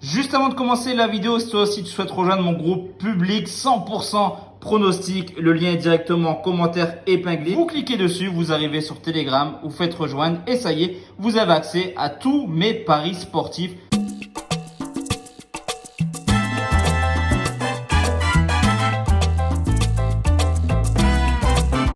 Juste avant de commencer la vidéo, si toi aussi tu souhaites rejoindre mon groupe public 100% pronostic, le lien est directement en commentaire épinglé. Vous cliquez dessus, vous arrivez sur Telegram, vous faites rejoindre et ça y est, vous avez accès à tous mes paris sportifs.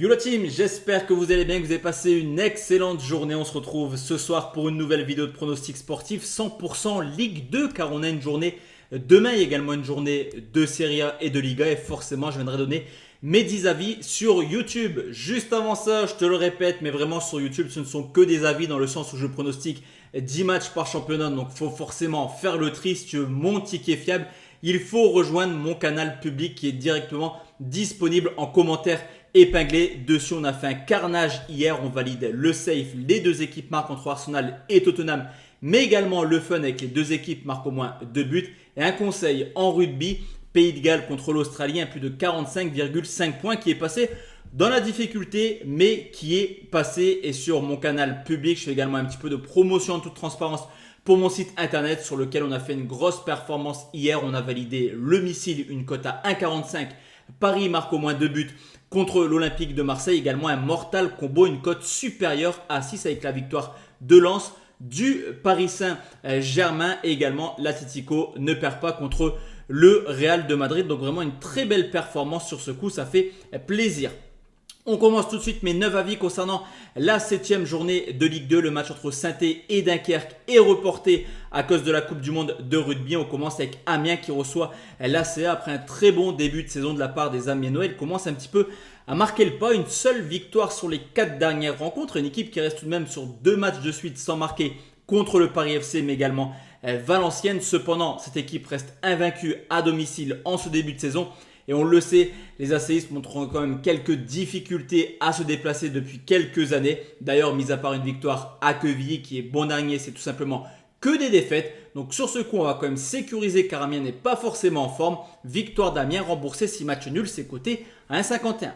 Yo la team, j'espère que vous allez bien, que vous avez passé une excellente journée. On se retrouve ce soir pour une nouvelle vidéo de pronostic sportif 100% Ligue 2 car on a une journée demain, il y a également une journée de Serie A et de Liga et forcément je viendrai donner mes 10 avis sur YouTube. Juste avant ça, je te le répète, mais vraiment sur YouTube ce ne sont que des avis dans le sens où je pronostique 10 matchs par championnat, donc il faut forcément faire le tri si tu veux mon ticket fiable. Il faut rejoindre mon canal public qui est directement disponible en commentaire épinglé. Dessus, on a fait un carnage hier. On valide le safe. Les deux équipes marquent entre Arsenal et Tottenham, mais également le fun avec les deux équipes marquent au moins 2 buts. Et un conseil en rugby, Pays de Galles contre l'Australie, un plus de 45,5 points qui est passé dans la difficulté, mais qui est passé. Et sur mon canal public, je fais également un petit peu de promotion en toute transparence pour mon site internet sur lequel on a fait une grosse performance hier. On a validé le missile, une cote à 1,45. Paris marque au moins 2 buts contre l'Olympique de Marseille. Également un mortal combo, une cote supérieure à 6 avec la victoire de Lens du Paris Saint-Germain. Et également l'Atlético ne perd pas contre le Real de Madrid. Donc vraiment une très belle performance sur ce coup, ça fait plaisir. On commence tout de suite mes 9 avis concernant la 7e journée de Ligue 2. Le match entre Saint-Étienne et Dunkerque est reporté à cause de la Coupe du Monde de rugby. On commence avec Amiens qui reçoit l'ACA après un très bon début de saison de la part des Amiénois. Il commence un petit peu à marquer le pas. Une seule victoire sur les 4 dernières rencontres. Une équipe qui reste tout de même sur 2 matchs de suite sans marquer contre le Paris FC mais également Valenciennes. Cependant, cette équipe reste invaincue à domicile en ce début de saison. Et on le sait, les ACistes montrent quand même quelques difficultés à se déplacer depuis quelques années. D'ailleurs, mis à part une victoire à Quevilly qui est bon dernier, c'est tout simplement que des défaites. Donc sur ce coup, on va quand même sécuriser car Amiens n'est pas forcément en forme. Victoire d'Amiens remboursée 6 matchs nuls, c'est coté à 1,51.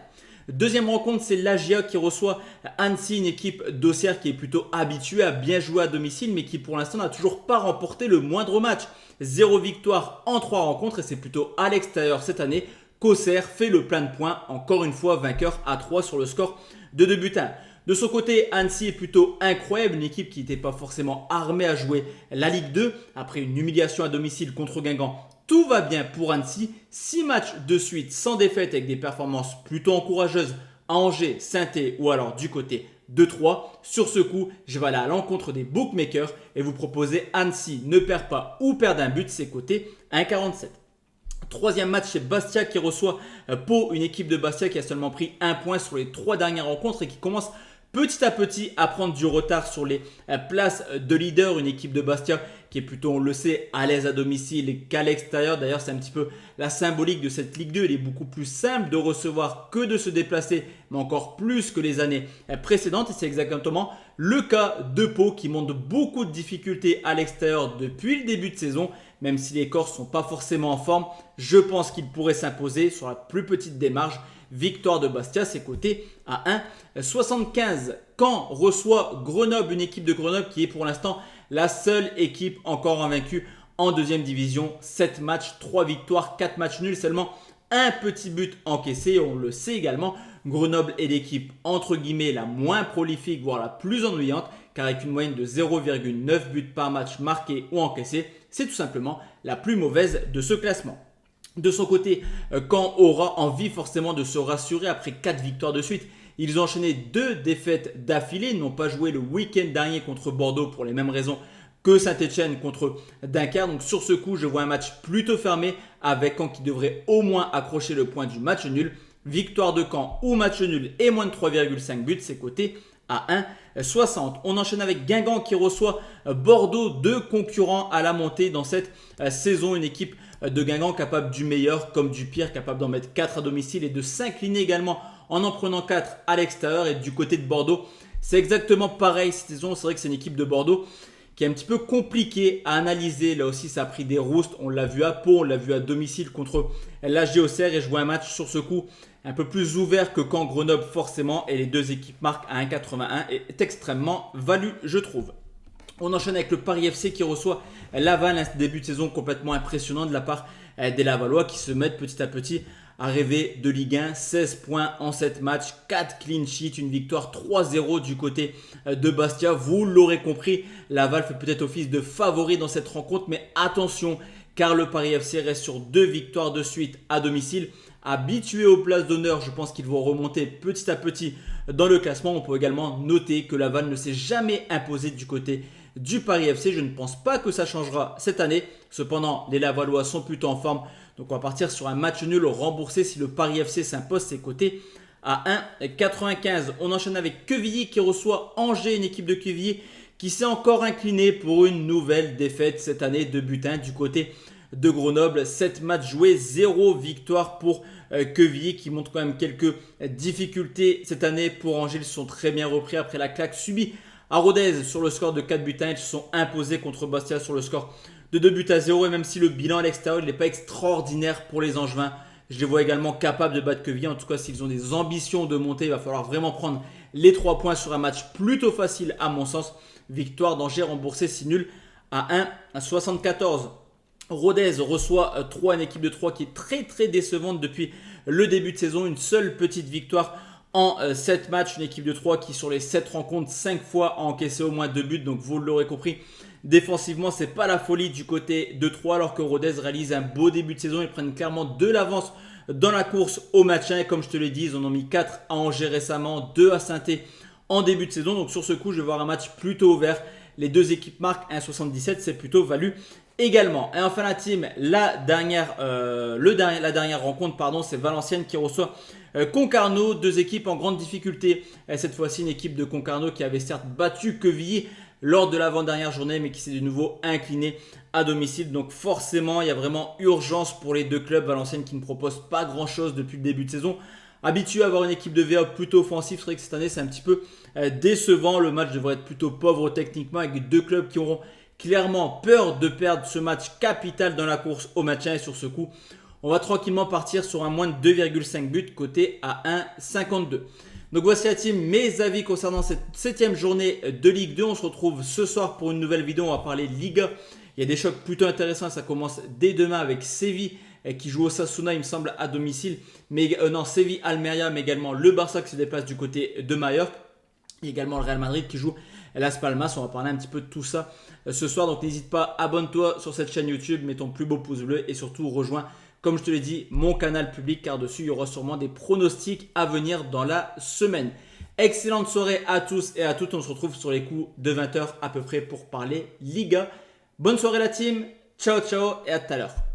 Deuxième rencontre, c'est l'AGIA qui reçoit Annecy, une équipe d'Auxerre qui est plutôt habituée à bien jouer à domicile mais qui pour l'instant n'a toujours pas remporté le moindre match. 0 victoire en 3 rencontres et c'est plutôt à l'extérieur cette année qu'Auxerre fait le plein de points, encore une fois vainqueur à 3 sur le score de 2 buts à 1. De son côté, Annecy est plutôt incroyable, une équipe qui n'était pas forcément armée à jouer la Ligue 2 après une humiliation à domicile contre Guingamp. Tout va bien pour Annecy, 6 matchs de suite sans défaite avec des performances plutôt encourageuses à Angers, Saint-Étienne ou alors du côté de 3. Sur ce coup, je vais aller à l'encontre des bookmakers et vous proposer Annecy ne perd pas ou perd un but, c'est coté 1,47. Troisième match, c'est Bastia qui reçoit Pau, une équipe de Bastia qui a seulement pris 1 point sur les 3 dernières rencontres et qui commence petit à petit à prendre du retard sur les places de leader. Une équipe de Bastia qui est plutôt, on le sait, à l'aise à domicile qu'à l'extérieur. D'ailleurs, c'est un petit peu la symbolique de cette Ligue 2. Il est beaucoup plus simple de recevoir que de se déplacer, mais encore plus que les années précédentes. Et c'est exactement le cas de Pau qui montre beaucoup de difficultés à l'extérieur depuis le début de saison. Même si les Corses ne sont pas forcément en forme, je pense qu'ils pourraient s'imposer sur la plus petite des marges. Victoire de Bastia, c'est coté à 1,75. Caen reçoit Grenoble, une équipe de Grenoble qui est pour l'instant la seule équipe encore invaincue en deuxième division. 7 matchs, 3 victoires, 4 matchs nuls, seulement un petit but encaissé. On le sait également, Grenoble est l'équipe entre guillemets la moins prolifique, voire la plus ennuyante, car avec une moyenne de 0,9 buts par match marqués ou encaissés, c'est tout simplement la plus mauvaise de ce classement. De son côté, Caen aura envie forcément de se rassurer après 4 victoires de suite. Ils ont enchaîné 2 défaites d'affilée, ils n'ont pas joué le week-end dernier contre Bordeaux pour les mêmes raisons que Saint-Etienne contre Dunkerque. Donc sur ce coup, je vois un match plutôt fermé avec Caen qui devrait au moins accrocher le point du match nul. Victoire de Caen ou match nul et moins de 3,5 buts, c'est coté à 1,60. On enchaîne avec Guingamp qui reçoit Bordeaux, 2 concurrents à la montée dans cette saison. Une équipe de Guingamp capable du meilleur comme du pire, capable d'en mettre 4 à domicile et de s'incliner également en prenant 4 à l'extérieur. Et du côté de Bordeaux, c'est exactement pareil cette saison. C'est vrai que c'est une équipe de Bordeaux qui est un petit peu compliquée à analyser. Là aussi, ça a pris des roustes. On l'a vu à Pau, on l'a vu à domicile contre l'AG Auxerre. Et je vois un match sur ce coup un peu plus ouvert que Caen Grenoble forcément. Et les deux équipes marquent à 1,81 et est extrêmement value, je trouve. On enchaîne avec le Paris FC qui reçoit Laval, un début de saison complètement impressionnant de la part des Lavallois qui se mettent petit à petit à rêver de Ligue 1. 16 points en 7 matchs, 4 clean sheets, une victoire 3-0 du côté de Bastia. Vous l'aurez compris, Laval fait peut-être office de favori dans cette rencontre, mais attention car le Paris FC reste sur 2 victoires de suite à domicile. Habitués aux places d'honneur, je pense qu'ils vont remonter petit à petit dans le classement. On peut également noter que Laval ne s'est jamais imposé du côté du Paris FC. Je ne pense pas que ça changera cette année. Cependant, les Lavallois sont plutôt en forme. Donc on va partir sur un match nul remboursé si le Paris FC s'impose ses côtés à 1,95. On enchaîne avec Quevilly qui reçoit Angers, une équipe de Quevilly qui s'est encore inclinée pour une nouvelle défaite cette année de butin du côté de Grenoble. 7 matchs joués, 0 victoire pour Quevilly qui montre quand même quelques difficultés cette année pour Angers. Ils se sont très bien repris après la claque subie à Rodez sur le score de 4 buts à 1. Ils se sont imposés contre Bastia sur le score de 2 buts à 0. Et même si le bilan à l'extérieur n'est pas extraordinaire pour les Angevins, je les vois également capables de battre Quevilly. En tout cas, s'ils ont des ambitions de monter, il va falloir vraiment prendre les 3 points sur un match plutôt facile à mon sens. Victoire d'Angers remboursée si nul à 1,74. Rodez reçoit 3, une équipe de 3 qui est très décevante depuis le début de saison. Une seule petite victoire en 7 matchs. Une équipe de 3 qui sur les 7 rencontres, 5 fois a encaissé au moins 2 buts. Donc vous l'aurez compris, défensivement, c'est pas la folie du côté de 3 alors que Rodez réalise un beau début de saison. Ils prennent clairement de l'avance dans la course au match 1. Et comme je te l'ai dit, ils en ont mis 4 à Angers récemment, 2 à Saint-Étienne en début de saison. Donc sur ce coup, je vais voir un match plutôt ouvert. Les deux équipes marquent 1,77, c'est plutôt value également. Et enfin la team, la dernière rencontre, c'est Valenciennes qui reçoit Concarneau, 2 équipes en grande difficulté. Et cette fois-ci, une équipe de Concarneau qui avait certes battu Quevilly lors de l'avant-dernière journée, mais qui s'est de nouveau incliné à domicile. Donc forcément, il y a vraiment urgence pour les deux clubs. Valenciennes qui ne propose pas grand-chose depuis le début de saison. Habitué à avoir une équipe de VA plutôt offensive, c'est vrai que cette année c'est un petit peu décevant. Le match devrait être plutôt pauvre techniquement avec 2 clubs qui auront clairement peur de perdre ce match capital dans la course au maintien. Et sur ce coup, on va tranquillement partir sur un moins de 2,5 buts côté à 1,52. Donc voici la team, mes avis concernant cette 7e journée de Ligue 2. On se retrouve ce soir pour une nouvelle vidéo, on va parler Liga. Il y a des chocs plutôt intéressants, ça commence dès demain avec Séville qui joue au Osasuna, il me semble, à domicile. Séville, Almeria, mais également le Barça qui se déplace du côté de Majorque. Il y a également le Real Madrid qui joue Las Palmas. On va parler un petit peu de tout ça ce soir. Donc n'hésite pas, abonne-toi sur cette chaîne YouTube, mets ton plus beau pouce bleu et surtout rejoins, comme je te l'ai dit, mon canal public car dessus il y aura sûrement des pronostics à venir dans la semaine. Excellente soirée à tous et à toutes. On se retrouve sur les coups de 20h à peu près pour parler Liga. Bonne soirée la team. Ciao ciao et à tout à l'heure.